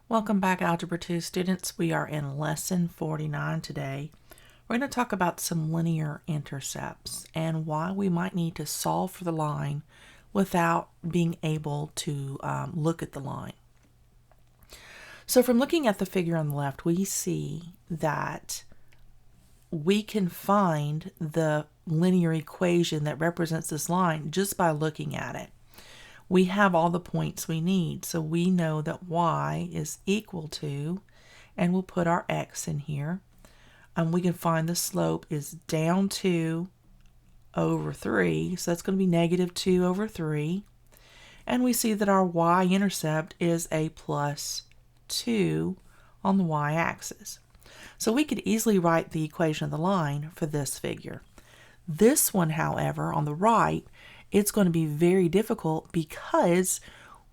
Welcome back, Algebra 2 students. We are in lesson 49 today. We're going to talk about some linear intercepts and why we might need to solve for the line without being able to look at the line. So from looking at the figure on the left, we see that we can find the linear equation that represents this line just by looking at it. We have all the points we need, so we know that y is equal to, and we'll put our x in here, and we can find the slope is down 2 over 3, so that's going to be negative 2 over 3, and we see that our y-intercept is a plus 2 on the y-axis. So we could easily write the equation of the line for this figure. This one, however, on the right, it's going to be very difficult because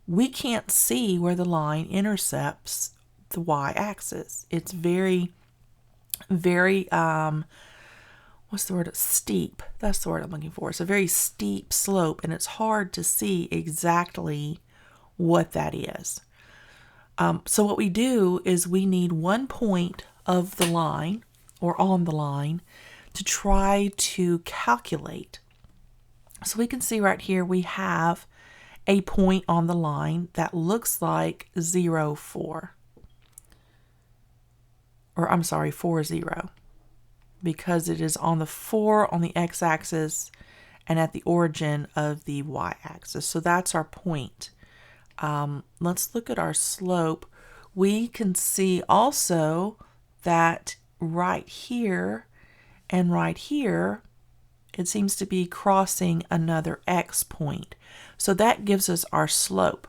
we can't see where the line intercepts the y-axis. It's very, very, what's the word? Steep. That's the word I'm looking for. It's a very steep slope, and it's hard to see exactly what that is. So what we do is we need one point of the line, or on the line, to try to calculate. So we can see right here we have a point on the line that looks like 0, 4. Or I'm sorry, 4, 0. Because it is on the 4 on the x-axis and at the origin of the y-axis. So that's our point. Let's look at our slope. We can see also that right here and right here, it seems to be crossing another x point. So that gives us our slope.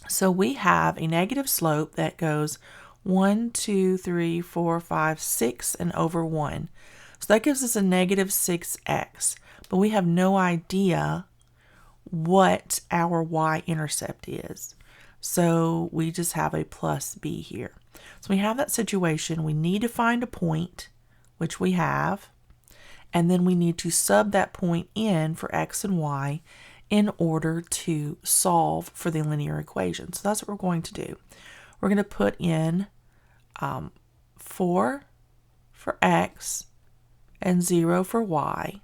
So we have a negative slope that goes 1, 2, 3, 4, 5, 6, and over 1. So that gives us a negative 6x. But we have no idea what our y-intercept is. So we just have a plus b here. So we have that situation. We need to find a point, which we have. And then we need to sub that point in for x and y in order to solve for the linear equation. So that's what we're going to do. We're going to put in 4 for x and 0 for y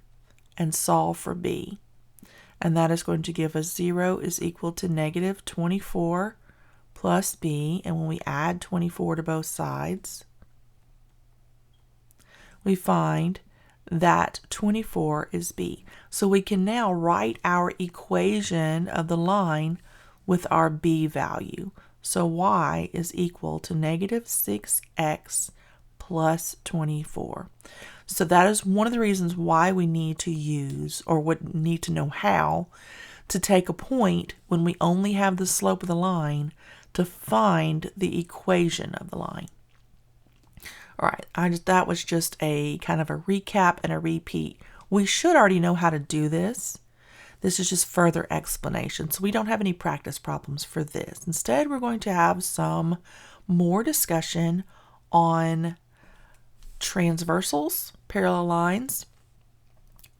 and solve for b. And that is going to give us 0 is equal to negative 24 plus b. And when we add 24 to both sides, we find that 24 is b. So we can now write our equation of the line with our b value. So y is equal to negative 6x plus 24. So that is one of the reasons why we need to use, or would need to know how, to take a point when we only have the slope of the line to find the equation of the line. All right, that was just a kind of a recap and a repeat. We should already know how to do this. This is just further explanation. So we don't have any practice problems for this. Instead, we're going to have some more discussion on transversals, parallel lines,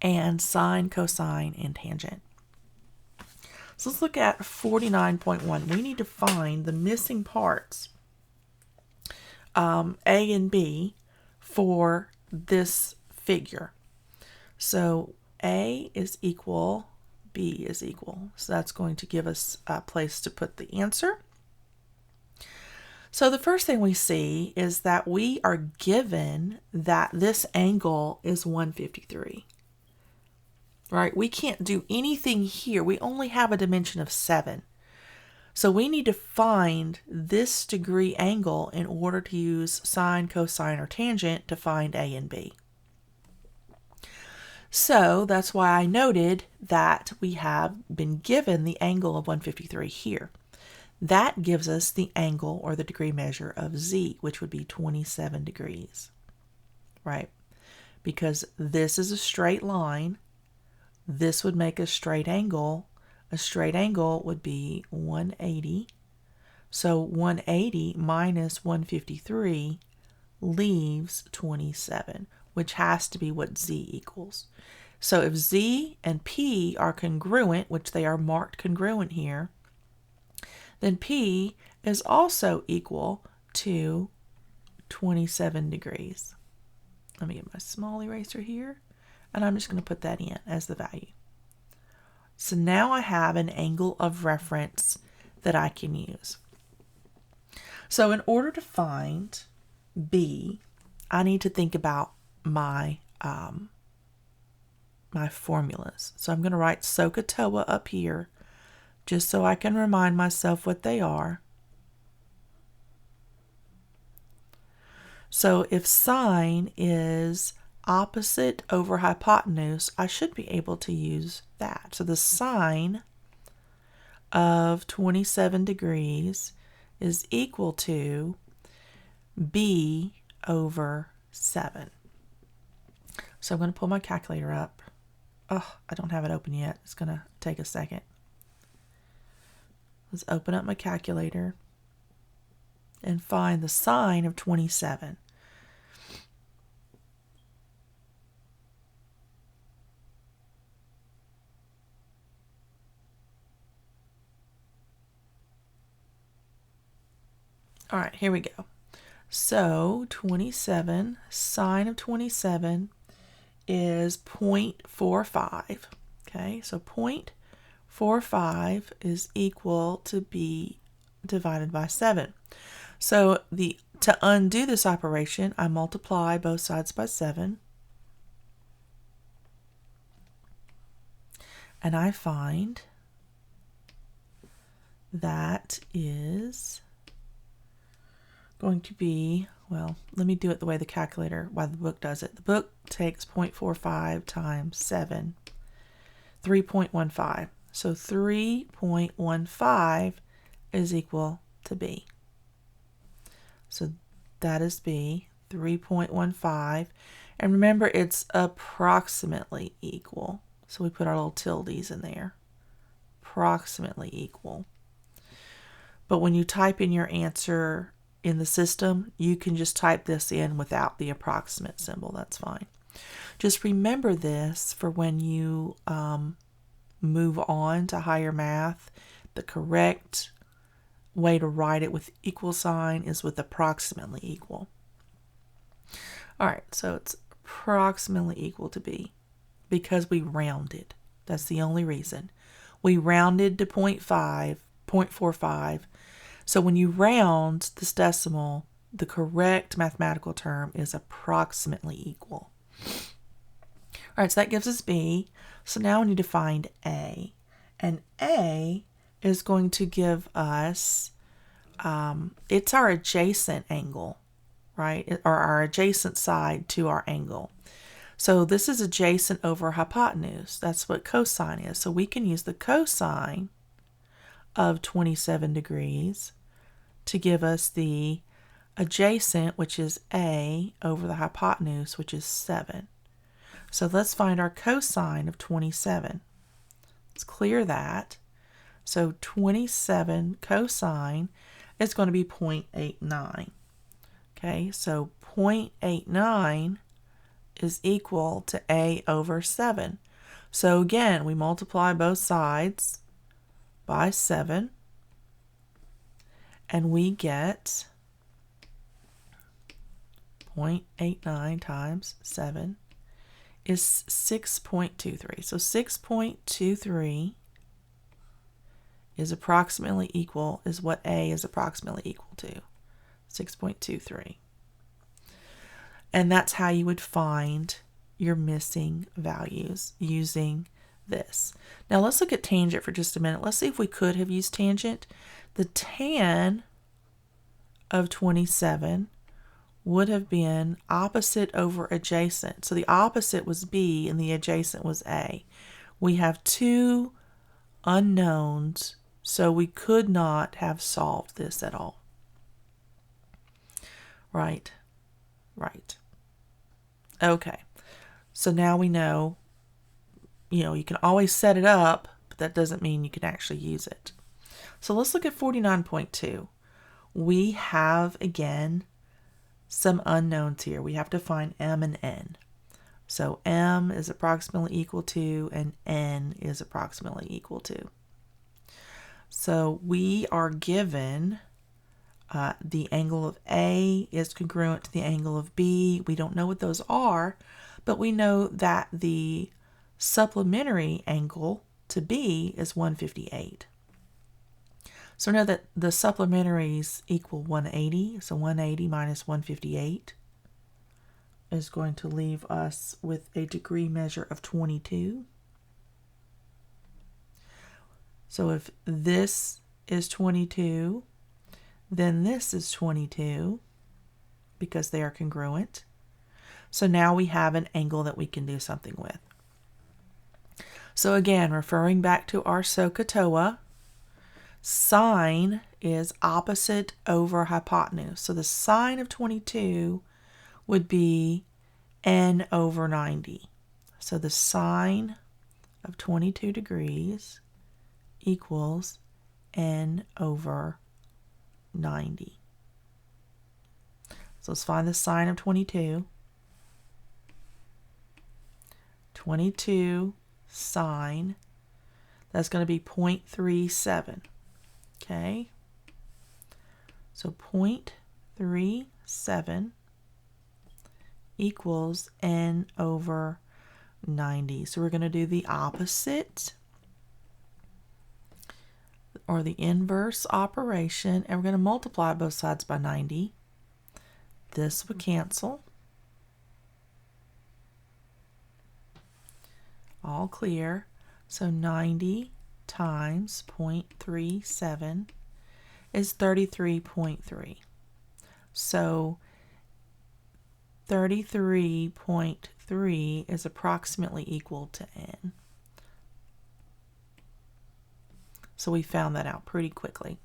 and sine, cosine, and tangent. So let's look at 49.1. We need to find the missing parts, A and B, for this figure. So A is equal, B is equal. So that's going to give us a place to put the answer. So the first thing we see is that we are given that this angle is 153. Right? We can't do anything here. We only have a dimension of 7. So we need to find this degree angle in order to use sine, cosine, or tangent to find A and B. So that's why I noted that we have been given the angle of 153 here. That gives us the angle or the degree measure of z, which would be 27 degrees, right? Because this is a straight line. This would make a straight angle. A straight angle would be 180. So 180 minus 153 leaves 27, which has to be what z equals. So if z and p are congruent, which they are marked congruent here, then P is also equal to 27 degrees. Let me get my small eraser here, and I'm just going to put that in as the value. So now I have an angle of reference that I can use. So in order to find B, I need to think about my my formulas. So I'm going to write SOHCAHTOA up here just so I can remind myself what they are. So if sine is opposite over hypotenuse, I should be able to use that. So the sine of 27 degrees is equal to B over 7. So I'm going to pull my calculator up. Oh, I don't have it open yet. It's going to take a second. Let's open up my calculator and find the sine of 27. All right, here we go. So 27, sine of 27 is 0.45. Okay, so 0.45 is equal to B divided by 7. So to undo this operation, I multiply both sides by 7. And I find that is going to be, well, let me do it the way the calculator, why the book does it. The book takes 0.45 times 7, 3.15. So 3.15 is equal to B. So that is B, 3.15. And remember, it's approximately equal. So we put our little tildes in there. Approximately equal. But when you type in your answer in the system, you can just type this in without the approximate symbol. That's fine. Just remember this for when you move on to higher math. The correct way to write it with equal sign is with approximately equal. All right, so it's approximately equal to B because we rounded. That's the only reason. We rounded to 0.45. So when you round this decimal, the correct mathematical term is approximately equal. All right, so that gives us B. So now we need to find A. And A is going to give us, it's our adjacent angle, right? Or our adjacent side to our angle. So this is adjacent over hypotenuse. That's what cosine is. So we can use the cosine of 27 degrees to give us the adjacent, which is A, over the hypotenuse, which is 7. So let's find our cosine of 27. Let's clear that. So 27 cosine is going to be 0.89. Okay, so 0.89 is equal to A over 7. So again, we multiply both sides by 7, and we get 0.89 times 7 is 6.23. So 6.23 is approximately equal, is what A is approximately equal to, 6.23. And that's how you would find your missing values using this. Now let's look at tangent for just a minute. Let's see if we could have used tangent. The tan of 27 would have been opposite over adjacent. So the opposite was B and the adjacent was A. We have two unknowns, so we could not have solved this at all. Right. Okay. So now we know, you can always set it up, but that doesn't mean you can actually use it. So let's look at 49.2. We have, again, some unknowns here. We have to find M and N. So M is approximately equal to, and N is approximately equal to. So we are given the angle of A is congruent to the angle of B. We don't know what those are, but we know that the supplementary angle to B is 158. So know that the supplementaries equal 180. So 180 minus 158 is going to leave us with a degree measure of 22. So if this is 22, then this is 22 because they are congruent. So now we have an angle that we can do something with. So again, referring back to our SOHCAHTOA, sine is opposite over hypotenuse. So the sine of 22 would be n over 90. So the sine of 22 degrees equals n over 90. So let's find the sine of 22. 22 sine, that's going to be 0.37. Okay, so 0.37 equals n over 90. So we're going to do the opposite or the inverse operation, and we're going to multiply both sides by 90. This would cancel. All clear. So 90 times 0.37 is 33.3. So 33.3 is approximately equal to n. So we found that out pretty quickly.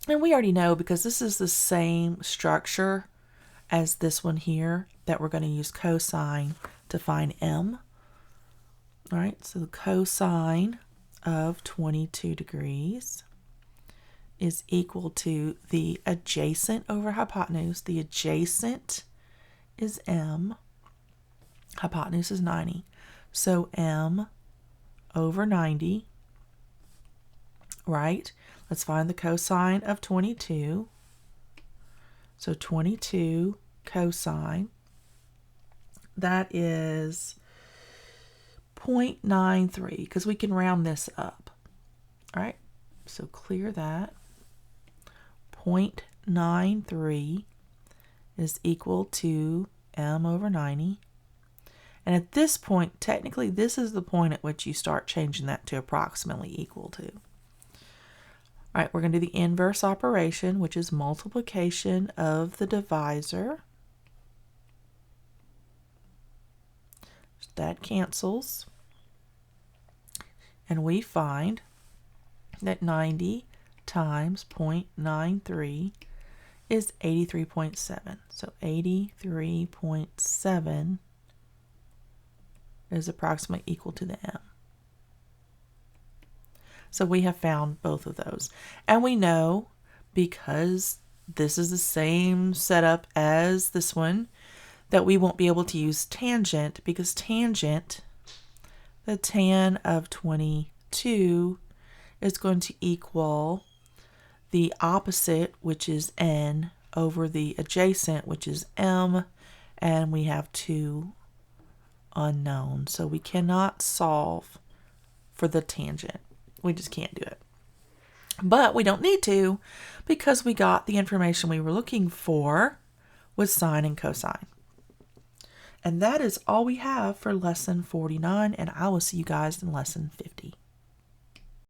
And we already know, because this is the same structure as this one here, that we're going to use cosine to find m. All right, so the cosine of 22 degrees is equal to the adjacent over hypotenuse. The adjacent is m. Hypotenuse is 90. So m over 90, right? Let's find the cosine of 22. So 22 cosine, that is 0.93, because we can round this up. All right, so clear that. 0.93 is equal to m over 90. And at this point, technically, this is the point at which you start changing that to approximately equal to. All right, we're going to do the inverse operation, which is multiplication of the divisor. That cancels. And we find that 90 times 0.93 is 83.7. So 83.7 is approximately equal to the m. So we have found both of those. And we know, because this is the same setup as this one, that we won't be able to use tangent, because tangent, the tan of 22, is going to equal the opposite, which is n, over the adjacent, which is m, and we have two unknown. So we cannot solve for the tangent. We just can't do it. But we don't need to, because we got the information we were looking for with sine and cosine. And that is all we have for lesson 49, and I will see you guys in lesson 50.